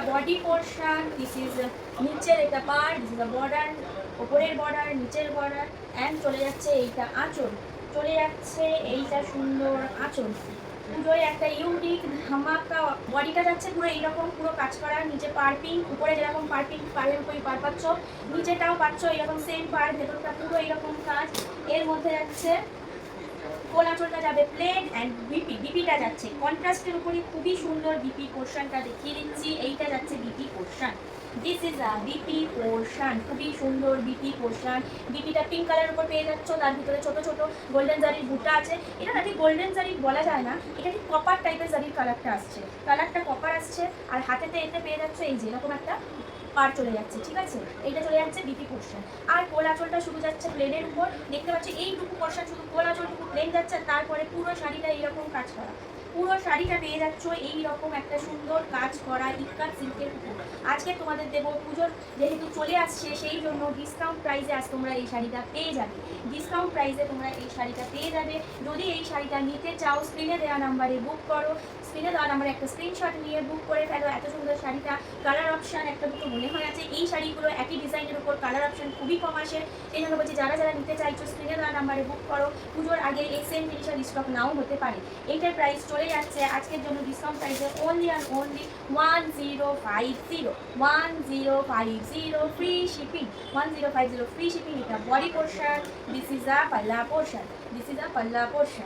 Body portion, this is নিচের এটা part, this is the border, ওপরের বর্ডার, নিচের বর্ডার, অ্যান্ড চলে যাচ্ছে এইটা আঁচল, চলে যাচ্ছে এইটা সুন্দর আঁচল। পুরোই একটা ইউনিক ধামাকা। বডিটা যাচ্ছে পুরো এইরকম, পুরো কাজ করা, নিচে পার্পিং, উপরে যেরকম পার্পিং পাড়ের উপরই পার পাচ্ছ, নিচেটাও পাচ্ছ এরকম সেম পার, ভেতরটা পুরো এইরকম কাজ। এর মধ্যে যাচ্ছে কোল আঁচলটা যাবে প্লেন অ্যান্ড বিপিটা যাচ্ছে কন্ট্রাস্টের উপরে, খুবই সুন্দর বিপি পোর্শনটা দেখিয়ে দিচ্ছি। এইটা যাচ্ছে BP portion, this is a BP portion, খুবই সুন্দর বিপি পোর্শন। বিপিটা পিঙ্ক কালারের উপর পেয়ে যাচ্ছ, তার ভিতরে ছোট ছোট গোল্ডেন জারির বুটা আছে। এটা নাকি গোল্ডেন জারি বলা যায় না, এটা ঠিক কপার টাইপের জারির কালারটা আসছে, কালারটা কপার আসছে। আর হাতেতে এতে পেয়ে যাচ্ছে এই যে এরকম একটা পার চলে যাচ্ছে, ঠিক আছে, এইটা চলে যাচ্ছে বিপি পোর্শন। আর কোল আঁচলটা শুরু যাচ্ছে প্লেনের উপর, দেখতে পাচ্ছি এইটুকু পোর্শন শুধু কোল আঁচলটুকু প্লেন যাচ্ছে, তারপরে পুরো শাড়িটা এইরকম কাজ করা, পুরো শাড়িটা পেয়ে যাচ্ছ এইরকম একটা সুন্দর কাজ করা ইক্কাত সিল্কের উপর। আজকে তোমাদের দেবো, পুজোর যেহেতু চলে আসছে সেই জন্য ডিসকাউন্ট প্রাইসে আজ তোমরা এই শাড়িটা পেয়ে যাবে, ডিসকাউন্ট প্রাইসে তোমরা এই শাড়িটা পেয়ে যাবে। যদি এই শাড়িটা নিতে চাও স্ক্রিনে দেওয়া নাম্বারে বুক করো, স্ক্রিনে দেওয়া নাম্বারে একটা স্ক্রিনশট নিয়ে বুক করে ফেলো। এত সুন্দর শাড়িটা, কালার অপশান একটা দুটো মনে হয় আছে, এই শাড়িগুলো একই ডিজাইনের উপর কালার অপশান খুবই কম আসে। এই জন্য বলছি যারা যারা নিতে চাইছো স্ক্রিনে দেওয়া নাম্বারে বুক করো, পুজোর আগে এই সেম জিনিসের স্টক নাও হতে পারে। এইটার প্রাইস চলে যাচ্ছে আজকের জন্য ডিসকাউন্ট প্রাইসে only and only 1050 free shipping, 1050 free shipping. এটা body portion, this is a পাল্লা পোর্শন, দিস ইজ আ পাল্লা পোর্শন।